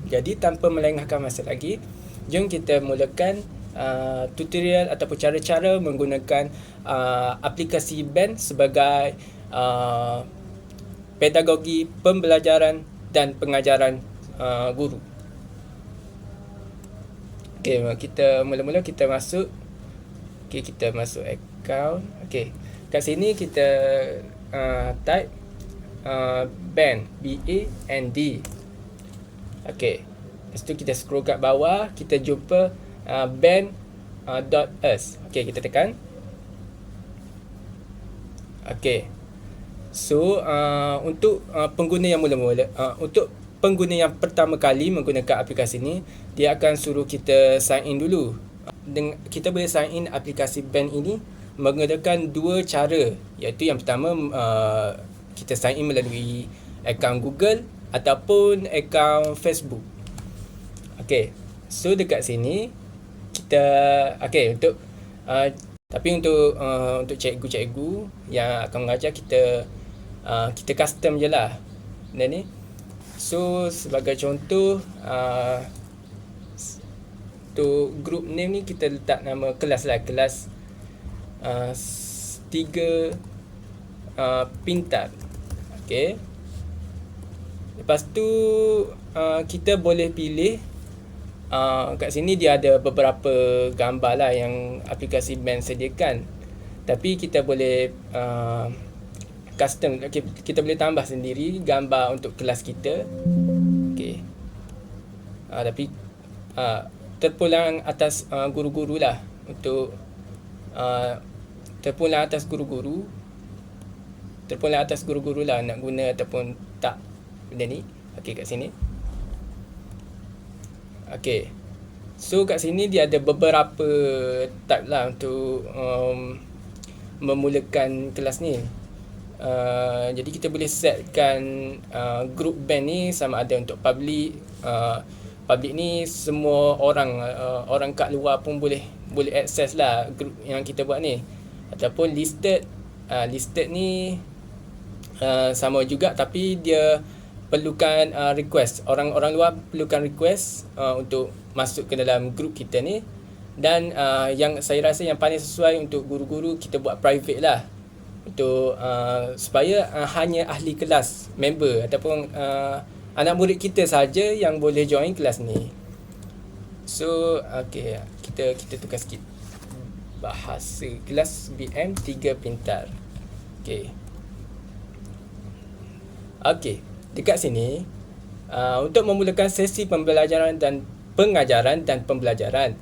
Jadi tanpa melengahkan masa lagi, jom kita mulakan tutorial ataupun cara-cara menggunakan aplikasi BEN sebagai pedagogi pembelajaran dan pengajaran guru. Okey, kita mula-mula kita masuk account. Okey. Kat sini kita type BEN, B-A-N-D. Okey. Lepas tu kita scroll kat bawah, kita jumpa ben.us. Okey, kita tekan. Okey. So, untuk pengguna yang mula-mula, untuk pengguna yang pertama kali menggunakan aplikasi ni, dia akan suruh kita sign in dulu. Kita boleh sign in aplikasi BEN ini menggunakan dua cara, iaitu yang pertama kita sign in melalui akaun Google ataupun akaun Facebook. Okey. So dekat sini kita untuk cikgu-cikgu yang akan mengajar kita custom je lah benda ni. So sebagai contoh untuk group name ni kita letak nama kelas lah, kelas 3 pintar. Okey. Lepas tu kita boleh pilih kat sini dia ada beberapa gambar lah yang aplikasi BEN sediakan. Tapi kita boleh custom, kita boleh tambah sendiri gambar untuk kelas kita. Okey. Tapi terpulang atas guru-guru lah, untuk terpulang atas guru-guru lah nak guna ataupun tak benda ni. Okey, kat sini. Okey. So kat sini dia ada beberapa type lah untuk memulakan kelas ni. Jadi kita boleh setkan group BEN ni sama ada untuk public. Public ni semua orang kat luar pun boleh access lah group yang kita buat ni. Ataupun listed. Listed ni sama juga, tapi dia perlukan request. Orang luar perlukan request untuk masuk ke dalam grup kita ni. Dan yang saya rasa yang paling sesuai untuk guru-guru, kita buat private lah, untuk supaya hanya ahli kelas, member ataupun anak murid kita saja yang boleh join kelas ni. So okey, kita tukar sikit bahasa. Kelas BM 3 pintar. Okey. Dekat sini untuk memulakan sesi pembelajaran dan pengajaran dan pembelajaran,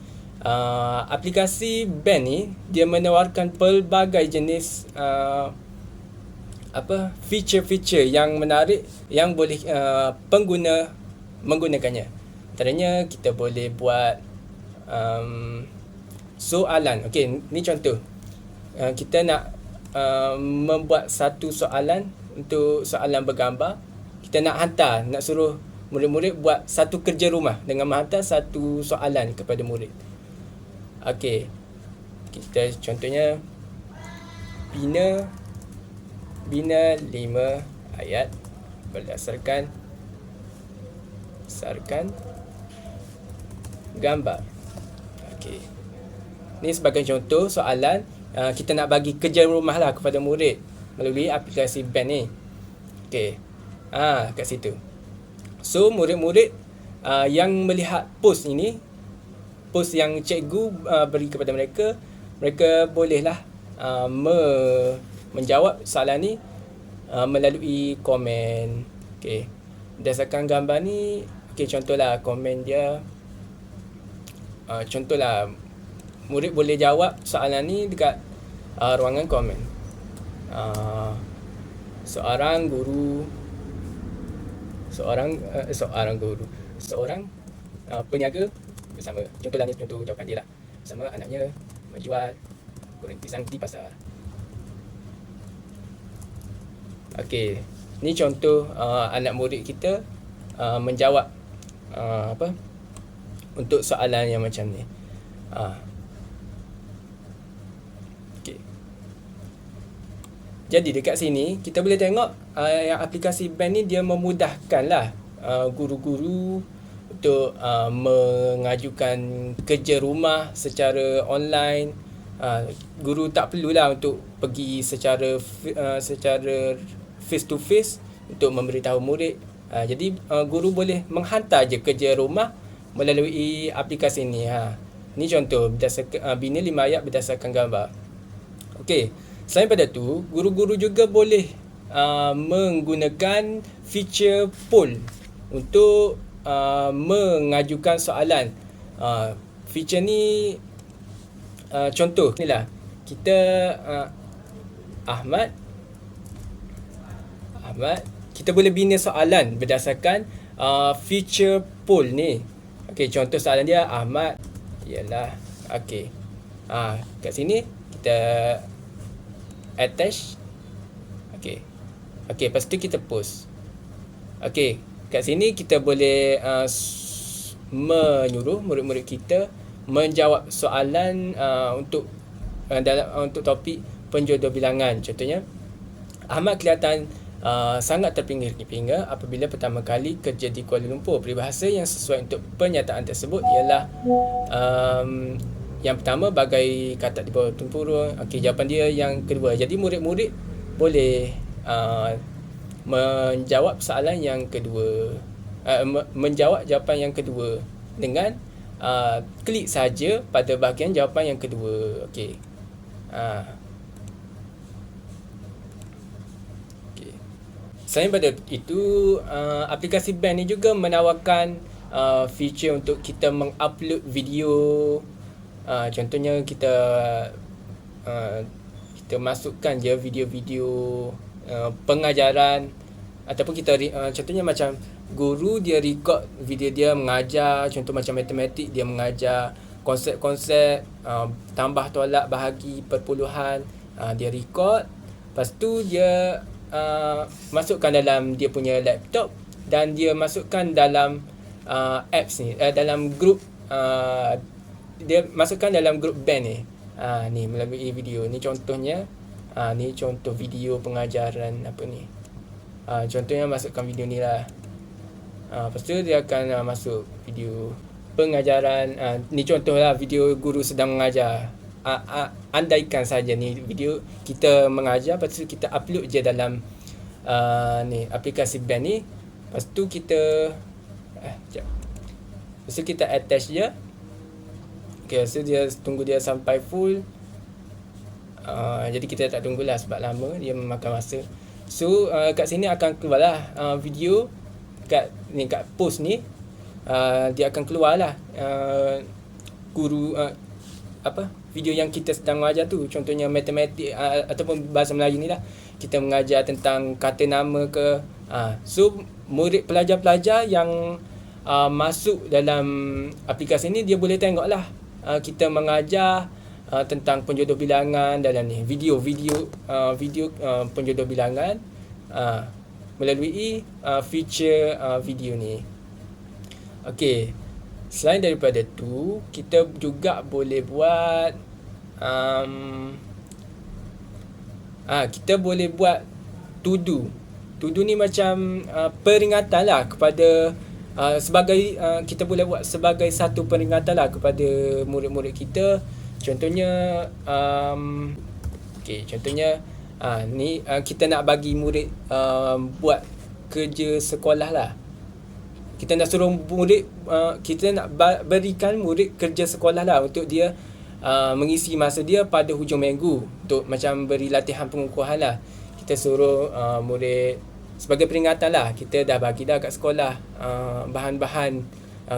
aplikasi BEN ni dia menawarkan pelbagai jenis feature-feature yang menarik yang boleh pengguna menggunakannya. Antaranya kita boleh buat soalan. Okey, ni contoh. Kita nak membuat satu soalan, untuk soalan bergambar. Kita nak hantar, nak suruh murid-murid buat satu kerja rumah dengan menghantar satu soalan kepada murid. Okey. Kita contohnya bina 5 ayat berdasarkan gambar. Okey. Ni sebagai contoh soalan, kita nak bagi kerja rumah lah kepada murid melalui aplikasi BEN ni. Okey. Kat situ. So murid-murid yang melihat post ini, post yang cikgu beri kepada mereka, mereka bolehlah menjawab soalan ni melalui komen. Okey. Berdasarkan gambar ni, okey, contohlah komen dia. Contohlah murid boleh jawab soalan ni dekat ruangan komen. Seorang peniaga bersama, contohlah ni contoh jawapan dia lah, bersama anaknya menjual goreng pisang di pasar. Okey, ni contoh anak murid kita menjawab untuk soalan yang macam ni. Okay. Jadi dekat sini kita boleh tengok yang aplikasi Ben ni dia memudahkanlah guru-guru untuk mengajukan kerja rumah secara online. Guru tak perlulah untuk pergi secara face to face untuk memberitahu murid. Jadi guru boleh menghantar je kerja rumah melalui aplikasi ni. Ni contoh berdasarkan bina 5 ayat berdasarkan gambar. Okey. Selain pada tu, guru-guru juga boleh menggunakan feature poll untuk mengajukan soalan. Feature ni contoh ni lah. Kita Ahmad, kita boleh bina soalan berdasarkan feature poll ni. Okey, contoh soalan dia Ahmad ialah okey. Kat sini kita attach. Okey, lepas tu kita post. Okey, kat sini kita boleh menyuruh murid-murid kita menjawab soalan untuk topik penjodoh bilangan. Contohnya, Ahmad kelihatan sangat terpinggir-pinggir apabila pertama kali kerja di Kuala Lumpur. Peribahasa yang sesuai untuk pernyataan tersebut ialah yang pertama bagai katak di bawah tempurung. Okey, jawapan dia yang kedua. Jadi murid-murid boleh menjawab soalan yang kedua, menjawab jawapan yang kedua dengan klik saja pada bahagian jawapan yang kedua. Okey. Selain pada itu, aplikasi Ben ni juga menawarkan feature untuk kita mengupload video. Contohnya kita masukkan je video-video pengajaran, ataupun kita contohnya macam guru dia record video dia mengajar, contoh macam matematik dia mengajar konsep-konsep tambah tolak bahagi perpuluhan, dia record, lepas tu dia masukkan dalam dia punya laptop dan dia masukkan dalam apps ni, dalam grup, dia masukkan dalam grup Ben ni. Ni melalui video ni contohnya. Ni contoh video pengajaran apa ni. Contohnya masukkan video ni lah. Lepas tu dia akan masuk video pengajaran. Ni contohlah video guru sedang mengajar. Andaikan saja ni video kita mengajar, lepas tu kita upload je dalam ni aplikasi Ben ni. Lepas tu kita lepas tu kita attach je. Okay, so dia tunggu dia sampai full. Jadi kita tak tunggulah sebab lama, dia memakan masa. So kat sini akan keluarlah video kat post ni. Dia akan keluarlah guru video yang kita sedang mengajar tu. Contohnya matematik ataupun bahasa Melayu ni lah, kita mengajar tentang kata nama ke. So murid pelajar-pelajar yang masuk dalam aplikasi ni, dia boleh tengok lah kita mengajar tentang penjodoh bilangan dalam ni, video penjodoh bilangan melalui feature video ni. Okey, selain daripada tu, kita juga boleh buat kita boleh buat to do. To do ni macam peringatan lah kepada sebagai kita boleh buat sebagai satu peringatan lah kepada murid-murid kita. Contohnya contohnya ni kita nak bagi murid buat kerja sekolah lah. Kita nak suruh murid, kita nak berikan murid kerja sekolah lah untuk dia mengisi masa dia pada hujung minggu, untuk macam beri latihan pengukuhan lah. Kita suruh murid sebagai peringatan lah, kita dah bagi dah kat sekolah bahan-bahan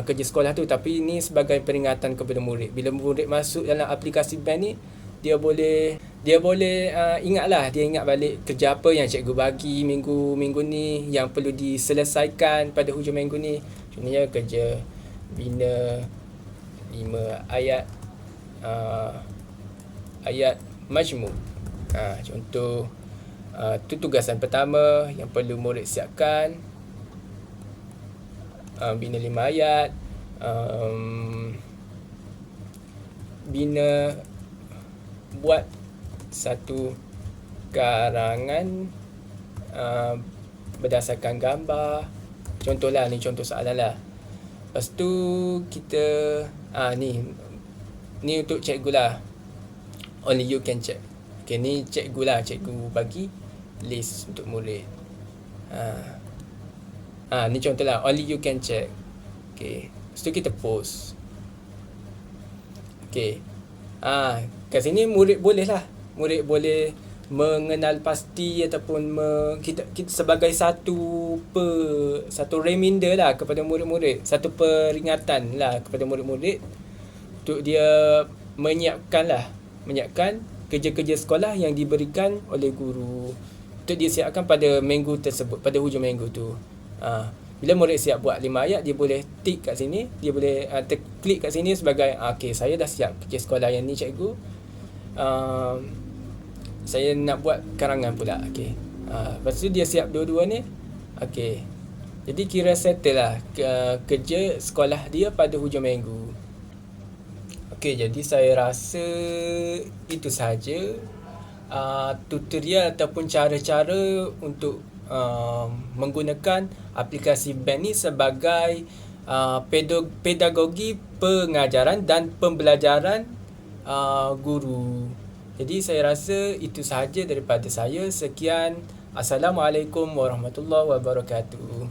kerja sekolah tu, tapi ini sebagai peringatan kepada murid. Bila murid masuk dalam aplikasi Ben ni, dia boleh ingatlah, dia ingat balik kerja apa yang cikgu bagi minggu ni yang perlu diselesaikan pada hujung minggu ni. Contohnya kerja bina 5 ayat ayat majmuk. Contoh tu tugasan pertama yang perlu murid siapkan. bina 5 ayat, bina buat satu karangan berdasarkan gambar. Contohlah ni contoh soalan lah. Lepas tu kita ni untuk cikgu lah. Only you can check. Okay, ni cikgu lah, cikgu bagi list untuk murid. Ni contoh lah, only you can check. Okay, lepas tu kita post. Okay, kat sini murid boleh lah, murid boleh mengenal pasti ataupun kita sebagai satu reminder lah kepada murid-murid, satu peringatan lah kepada murid-murid untuk dia menyiapkan kerja-kerja sekolah yang diberikan oleh guru untuk dia siapkan pada minggu tersebut, pada hujung minggu tu. Bila murid siap buat 5 ayat, dia boleh tick kat sini, dia boleh klik kat sini sebagai okay, saya dah siap kerja sekolah yang ni cikgu, saya nak buat karangan pula. Okay, lepas tu dia siap dua-dua ni. Okay, jadi kira settle lah kerja sekolah dia pada hujung minggu. Okay, jadi saya rasa itu sahaja tutorial ataupun cara-cara untuk menggunakan aplikasi BEN ni sebagai pedagogi pengajaran dan pembelajaran guru. Jadi saya rasa itu sahaja daripada saya. Sekian. Assalamualaikum warahmatullahi wabarakatuh.